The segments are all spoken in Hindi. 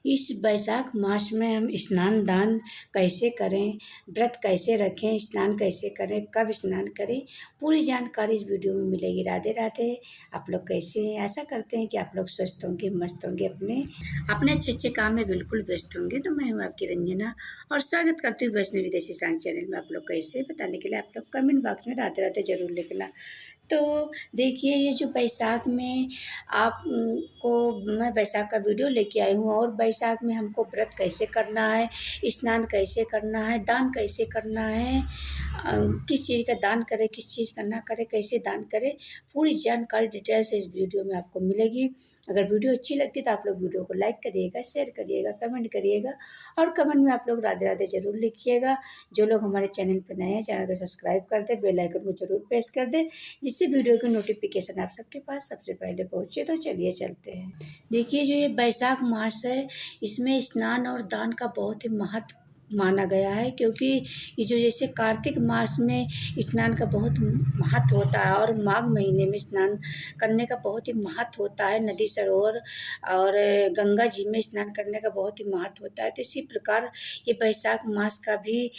इस वैशाख मास में हम स्नान दान कैसे करें, व्रत कैसे रखें, स्नान कैसे करें, कब स्नान करें, पूरी जानकारी इस वीडियो में मिलेगी। राधे राधे। आप लोग कैसे हैं? आशा करते हैं कि आप लोग स्वस्थ होंगे, मस्त होंगे, अपने अपने अच्छे अच्छे काम में बिल्कुल व्यस्त होंगे। तो मैं हूँ आपकी रंजना और स्वागत करती हूँ वैष्णवी देसी सांग चैनल में। आप लोग कैसे हैं बताने के लिए आप लोग कमेंट बॉक्स में राधे राधे जरूर लिखना। तो देखिए, ये जो बैसाख में आप को मैं बैसाख का वीडियो लेके आई हूँ और बैसाख में हमको व्रत कैसे करना है, स्नान कैसे करना है, दान कैसे करना है, किस चीज़ का दान करें, किस चीज़ का ना करें, कैसे दान करें, पूरी जानकारी डिटेल से इस वीडियो में आपको मिलेगी। अगर वीडियो अच्छी लगती है तो आप लोग वीडियो को लाइक करिएगा, शेयर करिएगा, कमेंट करिएगा और कमेंट में आप लोग राधे राधे जरूर लिखिएगा। जो लोग हमारे चैनल पर नए हैं, चैनल को सब्सक्राइब कर दे, बेल आइकन को जरूर प्रेस कर दे, जिससे वीडियो की नोटिफिकेशन आप सबके पास सबसे पहले पहुँचे। तो चलिए चलते हैं। देखिए, जो ये बैसाख मास है, इसमें स्नान और दान का बहुत ही महत्व माना गया है, क्योंकि ये जो जैसे कार्तिक मास में स्नान का बहुत महत्व होता है और माघ महीने में स्नान करने का बहुत ही महत्व होता है, नदी सरोवर और गंगा जी में स्नान करने का बहुत ही महत्व होता है। तो इसी प्रकार ये बैसाख मास का भी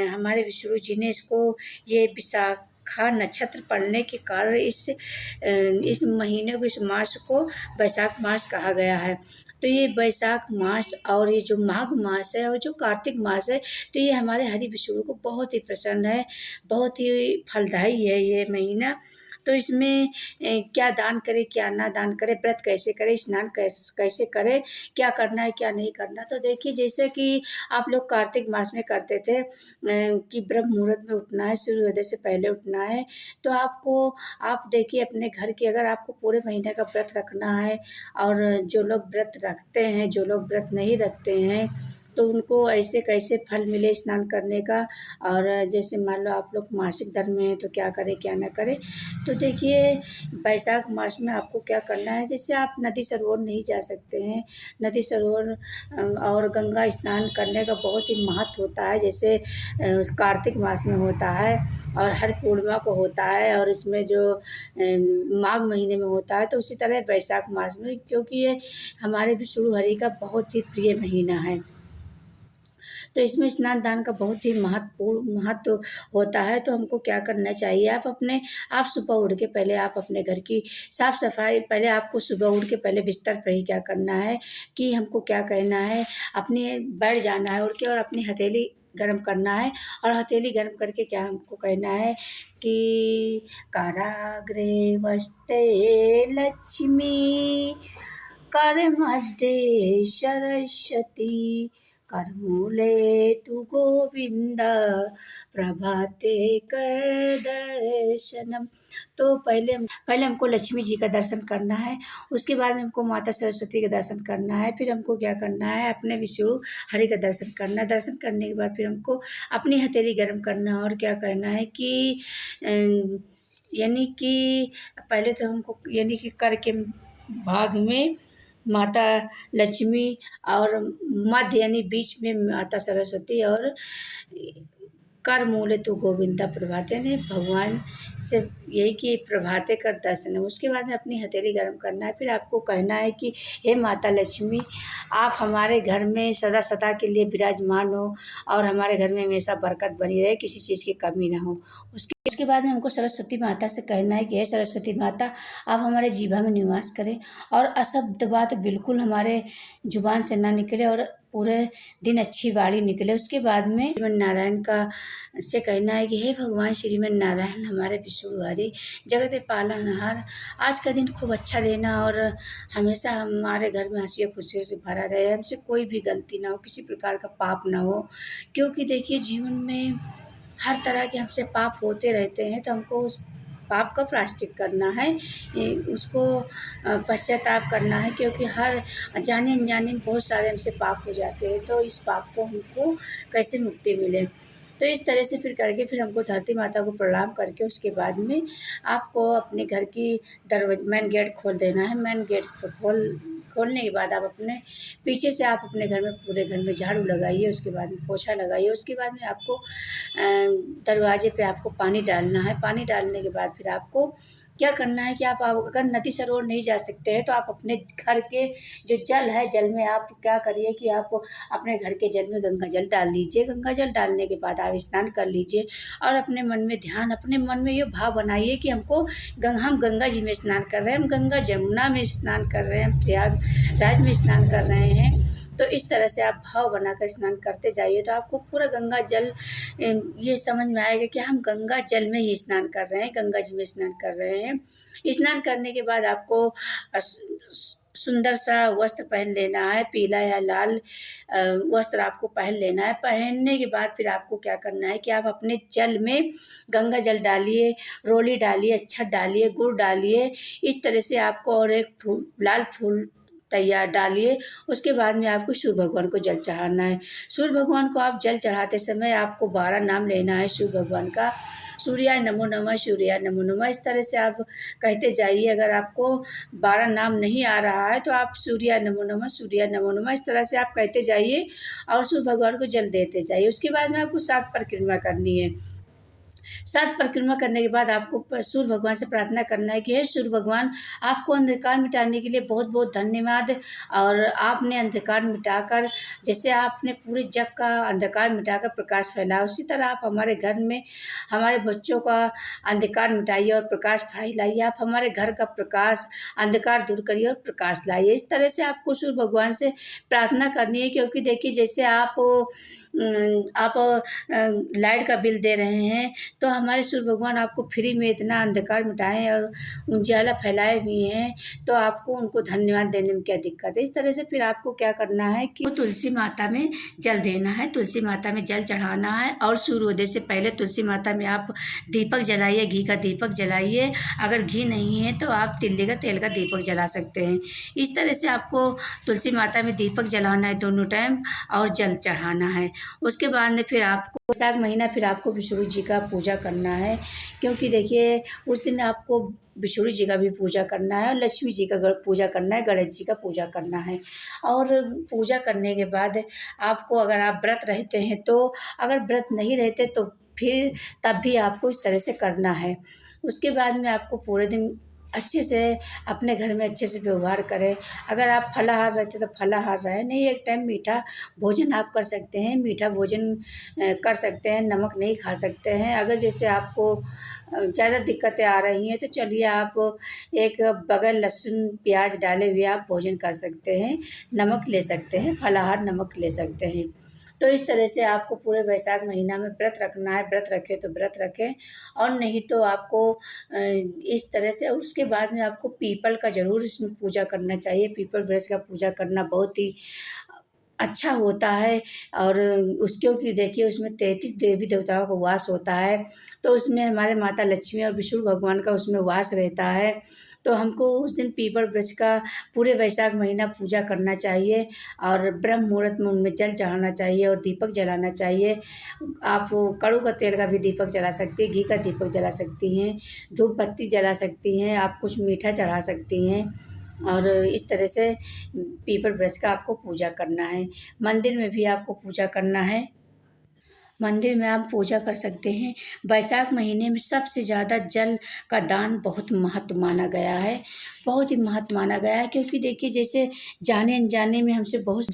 हमारे विष्णु जी ने इसको ये विशाखा नक्षत्र पड़ने के कारण इस महीने को, इस मास को बैसाख मास कहा गया है। तो ये बैसाख मास और ये जो माघ मास है और जो कार्तिक मास है, तो ये हमारे हरि विष्णु को बहुत ही प्रसन्न है, बहुत ही फलदायी है ये महीना। तो इसमें क्या दान करें, क्या ना दान करें, व्रत कैसे करें, स्नान कैसे करें, क्या करना है, क्या नहीं करना। तो देखिए, जैसे कि आप लोग कार्तिक मास में करते थे कि ब्रह्म मुहूर्त में उठना है, सूर्योदय से पहले उठना है। तो आप देखिए अपने घर की, अगर आपको पूरे महीने का व्रत रखना है और जो लोग व्रत रखते हैं, जो लोग व्रत नहीं रखते हैं, तो उनको ऐसे कैसे फल मिले स्नान करने का। और जैसे मान लो आप लोग मासिक धर्म में हैं तो क्या करें, क्या ना करें। तो देखिए, बैसाख मास में आपको क्या करना है, जैसे आप नदी सरोवर नहीं जा सकते हैं, नदी सरोवर और गंगा स्नान करने का बहुत ही महत्व होता है। जैसे कार्तिक मास में होता है और हर पूर्णिमा को होता है और इसमें जो माघ महीने में होता है, तो उसी तरह बैसाख मास में, क्योंकि ये हमारे विष्णु हरि का बहुत ही प्रिय महीना है। तो इसमें स्नान दान का बहुत ही महत्व होता है। तो हमको क्या करना चाहिए, आप सुबह उठ के पहले आप अपने घर की साफ सफाई, पहले आपको सुबह उठ के पहले बिस्तर पर ही क्या करना है कि हमको क्या कहना है, अपने बैठ जाना है उठ के और अपनी हथेली गर्म करना है। और हथेली गर्म करके क्या हमको कहना है कि काराग्रे वस्ते लक्ष्मी, कर मध्ये सरस्वती, करमूले तु गोविंद, प्रभाते कर दर्शनम। तो पहले हमको लक्ष्मी जी का दर्शन करना है, उसके बाद में हमको माता सरस्वती का दर्शन करना है, फिर हमको क्या करना है, अपने विष्णु हरि का दर्शन करना है। दर्शन करने के बाद फिर हमको अपनी हथेली गर्म करना है और क्या कहना है कि यानी कि पहले तो हमको यानी कि कर के भाग में माता लक्ष्मी और मध्य यानी बीच में माता सरस्वती और कर मूले तो गोविंदा, प्रभाते ने भगवान से यही कि प्रभाते कर दर्शन है। उसके बाद में अपनी हथेली गर्म करना है। फिर आपको कहना है कि हे माता लक्ष्मी, आप हमारे घर में सदा सदा के लिए विराजमान हो और हमारे घर में हमेशा बरकत बनी रहे, किसी चीज़ की कमी ना हो। उसके बाद में हमको सरस्वती माता से कहना है कि हे सरस्वती माता, आप हमारे जीभा में निवास करें और अशब्द बात बिल्कुल हमारे जुबान से ना निकले और पूरे दिन अच्छी वाणी निकले। उसके बाद में श्रीमन नारायण का से कहना है कि हे भगवान श्रीमन नारायण, हमारे विष्णु हरि जगत पालनहार, आज का दिन खूब अच्छा देना और हमेशा हमारे घर में हंसी खुशियों से भरा रहे, हमसे कोई भी गलती ना हो, किसी प्रकार का पाप ना हो। क्योंकि देखिए, जीवन में हर तरह के हमसे पाप होते रहते हैं, तो हमको उस पाप का प्रायश्चित करना है, उसको पश्चाताप करना है, क्योंकि हर जाने अनजाने में बहुत सारे हमसे पाप हो जाते हैं। तो इस पाप को हमको कैसे मुक्ति मिले, तो इस तरह से फिर करके फिर हमको धरती माता को प्रणाम करके उसके बाद में आपको अपने घर की मेन गेट खोल देना है। मेन गेट खोलने के बाद आप अपने पीछे से आप अपने घर में, पूरे घर में झाड़ू लगाइए, उसके बाद में पोछा लगाइए। उसके बाद में आपको दरवाजे पे आपको पानी डालना है। पानी डालने के बाद फिर आपको क्या करना है कि आप अगर नदी सरोवर नहीं जा सकते हैं तो आप अपने घर के जो जल है, जल में आप क्या करिए कि आप अपने घर के जल में गंगा जल डाल लीजिए। गंगा जल डालने के बाद आप स्नान कर लीजिए और अपने मन में ध्यान, अपने मन में ये भाव बनाइए कि हम गंगा जी में स्नान कर रहे हैं, हम गंगा जमुना में स्नान कर रहे हैं, हम प्रयागराज में स्नान कर रहे हैं। तो इस तरह से आप भाव बनाकर स्नान करते जाइए तो आपको पूरा गंगा जल ये समझ में आएगा कि हम गंगा जल में ही स्नान कर रहे हैं, गंगा जी में स्नान कर रहे हैं। स्नान करने के बाद आपको सुंदर सा वस्त्र पहन लेना है, पीला या लाल वस्त्र आपको पहन लेना है। पहनने के बाद फिर आपको क्या करना है कि आप अपने जल में गंगा जल डालिए, रोली डालिए, अक्षत डालिए, गुड़ डालिए। इस तरह से आपको और एक लाल फूल तैयार डालिए। उसके बाद में आपको सूर्य भगवान को जल चढ़ाना है। सूर्य भगवान को आप जल चढ़ाते समय आपको 12 नाम लेना है सूर्य भगवान का। सूर्याय नमो नमः, सूर्याय नमो नमः, इस तरह से आप कहते जाइए। अगर आपको 12 नाम नहीं आ रहा है तो आप सूर्याय नमो नमः, सूर्याय नमो नमः, इस तरह से आप कहते जाइए और सूर्य भगवान को जल देते जाइए। उसके बाद में आपको 7 परिक्रमा करनी है। 7 परिक्रमा करने के बाद आपको सूर्य भगवान से प्रार्थना करना है कि हे सूर्य भगवान, आपको अंधकार मिटाने के लिए बहुत बहुत धन्यवाद। और आपने अंधकार मिटाकर, जैसे आपने पूरे जग का अंधकार मिटाकर प्रकाश फैलाया, उसी तरह आप हमारे घर में हमारे बच्चों का अंधकार मिटाइए और प्रकाश फैलाइए। आप हमारे घर का प्रकाश, अंधकार दूर करिए और प्रकाश लाइए। इस तरह से आपको सूर्य भगवान से प्रार्थना करनी है, क्योंकि देखिए जैसे आप लाइट का बिल दे रहे हैं तो हमारे सूर्य भगवान आपको फ्री में इतना अंधकार मिटाएं और उजाला फैलाए हुए हैं, तो आपको उनको धन्यवाद देने में क्या दिक्कत है। इस तरह से फिर आपको क्या करना है कि तुलसी माता में जल देना है, तुलसी माता में जल चढ़ाना है। और सूर्योदय से पहले तुलसी माता में आप दीपक जलाइए, घी का दीपक जलाइए। अगर घी नहीं है तो आप तिल्ली का तेल का दीपक जला सकते हैं। इस तरह से आपको तुलसी माता में दीपक जलाना है दोनों टाइम और जल चढ़ाना है। उसके बाद में फिर आपको वैशाख महीना फिर आपको विष्णु जी का पूजा करना है, क्योंकि देखिए उस दिन आपको विष्णु जी का भी पूजा करना है और लक्ष्मी जी का पूजा करना है, गणेश जी का पूजा करना है। और पूजा करने के बाद आपको, अगर आप व्रत रहते हैं तो, अगर व्रत नहीं रहते तो फिर तब भी आपको इस तरह से करना है। उसके बाद में आपको पूरे दिन अच्छे से अपने घर में अच्छे से व्यवहार करें। अगर आप फलाहार रहते तो फलाहार रहें, नहीं एक टाइम मीठा भोजन आप कर सकते हैं, मीठा भोजन कर सकते हैं, नमक नहीं खा सकते हैं। अगर जैसे आपको ज़्यादा दिक्कतें आ रही हैं तो चलिए आप एक बगैर लहसुन प्याज डाले हुए आप भोजन कर सकते हैं, नमक ले सकते हैं, फलाहार नमक ले सकते हैं। तो इस तरह से आपको पूरे वैशाख महीना में व्रत रखना है। व्रत रखें तो व्रत रखें और नहीं तो आपको इस तरह से। उसके बाद में आपको पीपल का ज़रूर इसमें पूजा करना चाहिए। पीपल वृक्ष का पूजा करना बहुत ही अच्छा होता है। और क्योंकि देखिए उसमें 33 देवी देवताओं का वास होता है, तो उसमें हमारे माता लक्ष्मी और विष्णु भगवान का उसमें वास रहता है। तो हमको उस दिन पीपल वृक्ष का पूरे वैशाख महीना पूजा करना चाहिए और ब्रह्म मुहूर्त में उनमें जल चढ़ाना चाहिए और दीपक जलाना चाहिए। आप कड़ू का तेल का भी दीपक जला सकती हैं, घी का दीपक जला सकती हैं, धूप बत्ती जला सकती हैं, आप कुछ मीठा चढ़ा सकती हैं। और इस तरह से पीपल वृक्ष का आपको पूजा करना है। मंदिर में भी आपको पूजा करना है, मंदिर में आप पूजा कर सकते हैं। वैशाख महीने में सबसे ज़्यादा जल का दान बहुत महत्व माना गया है, बहुत ही महत्व माना गया है। क्योंकि देखिए जैसे जाने अनजाने में हमसे बहुत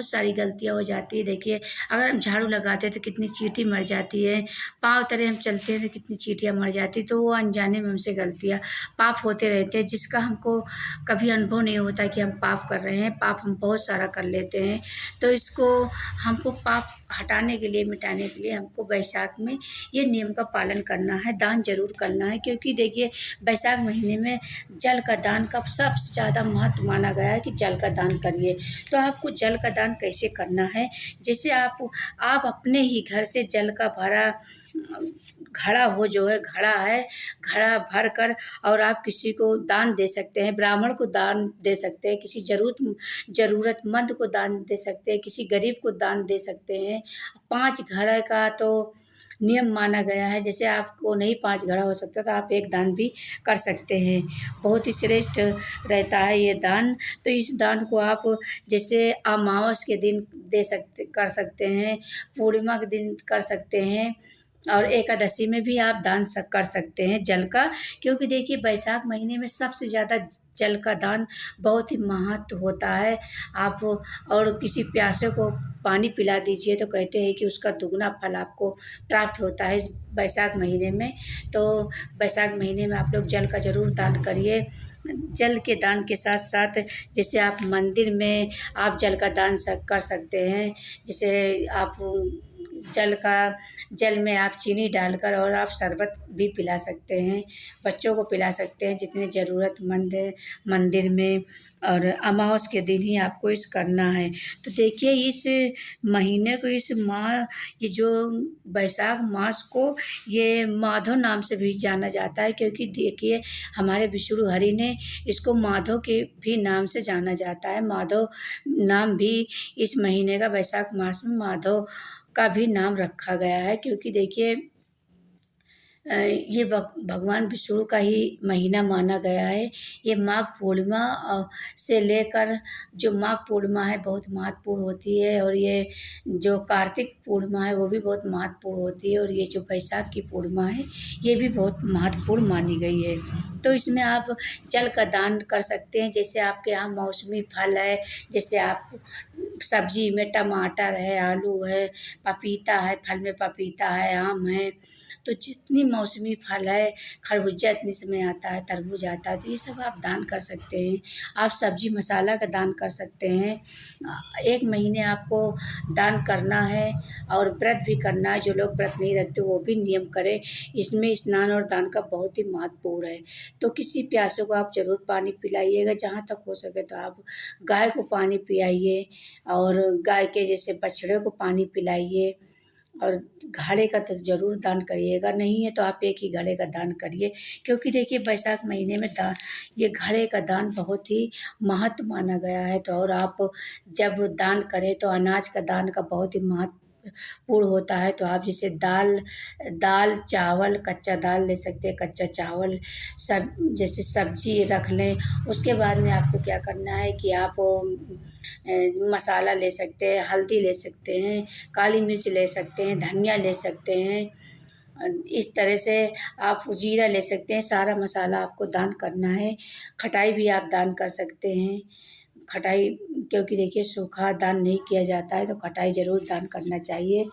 सारी गलतियाँ हो जाती है। देखिए अगर हम झाड़ू लगाते हैं तो कितनी चींटी मर जाती है, पाँव तले हम चलते हैं तो कितनी चींटियाँ मर जाती है। तो वो अनजाने में हमसे गलतियाँ, पाप होते रहते हैं, जिसका हमको कभी अनुभव नहीं होता कि हम पाप कर रहे हैं। पाप हम बहुत सारा कर लेते हैं। तो इसको हमको पाप हटाने के लिए, मिटाने के लिए हमको वैशाख में ये नियम का पालन करना है, दान जरूर करना है। क्योंकि देखिए वैशाख महीने में जल का दान का सबसे ज़्यादा महत्व माना गया है कि जल का दान करिए। तो आपको जल का दान कैसे करना है, जैसे आप अपने ही घर से जल का भरा घड़ा हो, जो है घड़ा है, घड़ा भर कर और आप किसी को दान दे सकते हैं, ब्राह्मण को दान दे सकते हैं, किसी ज़रूरतमंद को दान दे सकते हैं, किसी गरीब को दान दे सकते हैं। 5 घड़े का तो नियम माना गया है। जैसे आपको नहीं 5 घड़ा हो सकता तो आप 1 दान भी कर सकते हैं, बहुत ही श्रेष्ठ रहता है ये दान। तो इस दान को आप जैसे अमावस के दिन कर सकते हैं, पूर्णिमा के दिन कर सकते हैं, और एकादशी में भी आप दान कर सकते हैं जल का, क्योंकि देखिए बैसाख महीने में सबसे ज़्यादा जल का दान बहुत ही महत्व होता है। आप और किसी प्यासे को पानी पिला दीजिए तो कहते हैं कि उसका दुगना फल आपको प्राप्त होता है इस बैसाख महीने में। तो बैसाख महीने में आप लोग जल का ज़रूर दान करिए। जल के दान के साथ साथ जैसे आप मंदिर में आप जल का दान कर सकते हैं। जैसे आप जल में आप चीनी डालकर और आप शरबत भी पिला सकते हैं, बच्चों को पिला सकते हैं जितने ज़रूरतमंद है मंदिर में। और अमावस के दिन ही आपको इस करना है। तो देखिए इस महीने को, इस माह, ये जो बैसाख मास को ये माधव नाम से भी जाना जाता है, क्योंकि देखिए हमारे विष्णु हरि ने इसको माधव के भी नाम से जाना जाता है। माधव नाम भी इस महीने का, बैसाख मास में माधव का भी नाम रखा गया है, क्योंकि देखिए ये भगवान विष्णु का ही महीना माना गया है। ये माघ पूर्णिमा से लेकर जो माघ पूर्णिमा है बहुत महत्वपूर्ण होती है, और ये जो कार्तिक पूर्णिमा है वो भी बहुत महत्वपूर्ण होती है, और ये जो बैसाख की पूर्णिमा है ये भी बहुत महत्वपूर्ण मानी गई है। तो इसमें आप जल का दान कर सकते हैं। जैसे आपके यहाँ मौसमी फल है, जैसे आप सब्जी में टमाटर है, आलू है, पपीता है, फल में पपीता है, आम है, तो जितनी मौसमी फल है, खरबूजा इतने समय आता है, तरबूज आता है, तो ये सब आप दान कर सकते हैं। आप सब्जी मसाला का दान कर सकते हैं। 1 महीने आपको दान करना है और व्रत भी करना है। जो लोग व्रत नहीं रखते वो भी नियम करें। इसमें स्नान और दान का बहुत ही महत्वपूर्ण है। तो किसी प्यासे को आप ज़रूर पानी पिलाइएगा, जहाँ तक हो सके तो आप गाय को पानी पिलाइए, और गाय के जैसे बछड़े को पानी पिलाइए, और घड़े का तो ज़रूर दान करिएगा। नहीं है तो आप एक ही घड़े का दान करिए, क्योंकि देखिए बैसाख महीने में ये घड़े का दान बहुत ही महत्व माना गया है। तो और आप जब दान करें तो अनाज का दान का बहुत ही महत्वपूर्ण होता है। तो आप जैसे दाल दाल चावल, कच्चा दाल ले सकते हैं, कच्चा चावल, सब जैसे सब्जी रख लें। उसके बाद में आपको क्या करना है कि आप मसाला ले सकते हैं, हल्दी ले सकते हैं, काली मिर्च ले सकते हैं, धनिया ले सकते हैं। इस तरह से आप जीरा ले सकते हैं। सारा मसाला आपको दान करना है। खटाई भी आप दान कर सकते हैं। खटाई, क्योंकि देखिए सूखा दान नहीं किया जाता है, तो खटाई ज़रूर दान करना चाहिए।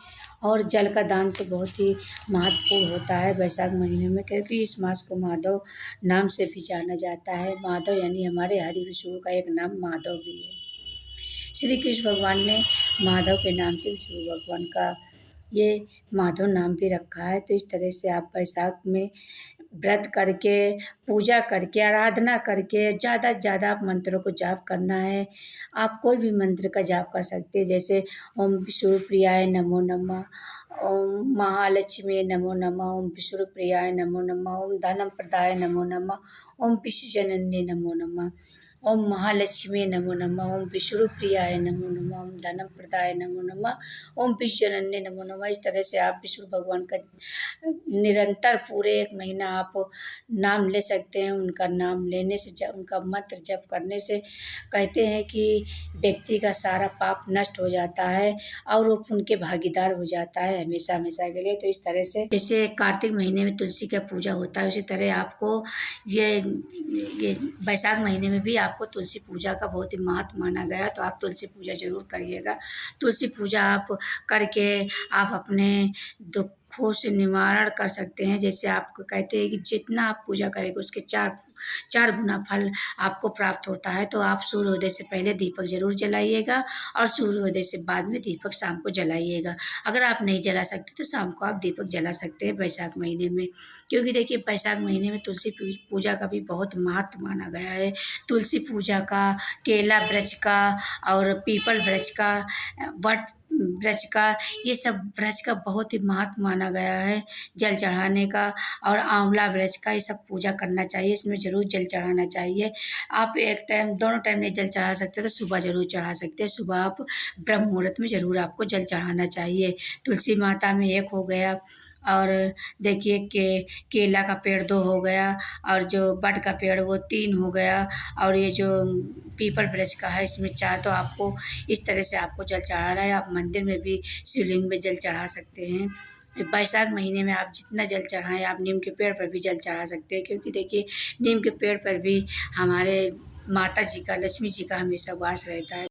और जल का दान तो बहुत ही महत्वपूर्ण होता है बैसाख महीने में, क्योंकि इस मास को माधव नाम से भी जाना जाता है। माधव यानी हमारे हरि विष्णु का एक नाम माधव भी है। श्री कृष्ण भगवान ने माधव के नाम से विष्णु भगवान का ये माधव नाम भी रखा है। तो इस तरह से आप बैसाख में व्रत करके, पूजा करके, आराधना करके ज़्यादा से ज़्यादा आप मंत्रों को जाप करना है। आप कोई भी मंत्र का जाप कर सकते हैं, जैसे ओम विष्णुप्रियाय नमो नमः, ओम महालक्ष्मी नमो नमः, ओम विष्णुप्रियाय नमो नमः, ओम धनम प्रदाय नमो नमः, ओम विश्वजनन्ये नमो नमः, ओम महालक्ष्मी नमो नमः, ओम विष्णुप्रियाय नमो नमः, ओम धनम प्रदाय नमो नमः, ओम विश्वजनन्ये नमो नमः। इस तरह से आप विष्णु भगवान का निरंतर पूरे 1 महीना आप नाम ले सकते हैं। उनका नाम लेने से, उनका मंत्र जप करने से कहते हैं कि व्यक्ति का सारा पाप नष्ट हो जाता है और वो उनके भागीदार हो जाता है हमेशा हमेशा के लिए। तो इस तरह से जैसे कार्तिक महीने में तुलसी का पूजा होता है, उसी तरह आपको ये बैसाख महीने में भी आपको तुलसी पूजा का बहुत ही महत्व माना गया। तो आप तुलसी पूजा ज़रूर करिएगा। तुलसी पूजा आप करके आप अपने दुखों से निवारण कर सकते हैं। जैसे आपको कहते हैं कि जितना आप पूजा करेंगे उसके 4 गुना फल आपको प्राप्त होता है। तो आप सूर्योदय से पहले दीपक ज़रूर जलाइएगा, और सूर्योदय से बाद में दीपक शाम को जलाइएगा। अगर आप नहीं जला सकते तो शाम को आप दीपक जला सकते हैं बैसाख महीने में, क्योंकि देखिए बैसाख महीने में तुलसी पूजा का भी बहुत महत्व माना गया है। तुलसी पूजा का, केला वृक्ष का, और पीपल वृक्ष का, वट वृक्ष का, ये सब वृक्ष का बहुत ही महत्व माना गया है जल चढ़ाने का। और आंवला वृक्ष का, ये सब पूजा करना चाहिए। इसमें ज़रूर जल चढ़ाना चाहिए। आप एक टाइम, दोनों टाइम नहीं जल चढ़ा सकते तो सुबह ज़रूर चढ़ा सकते हैं। सुबह आप ब्रह्म मुहूर्त में ज़रूर आपको जल चढ़ाना चाहिए। तुलसी माता में 1 हो गया, और देखिए केला का पेड़ 2 हो गया, और जो बट का पेड़ वो 3 हो गया, और ये जो पीपल वृक्ष का है इसमें 4। तो आपको इस तरह से आपको जल चढ़ाना है। आप मंदिर में भी शिवलिंग में जल चढ़ा सकते हैं। बैसाख महीने में आप जितना जल चढ़ाएँ, आप नीम के पेड़ पर भी जल चढ़ा सकते हैं, क्योंकि देखिए नीम के पेड़ पर भी हमारे माता जी का, लक्ष्मी जी का हमेशा वास रहता है।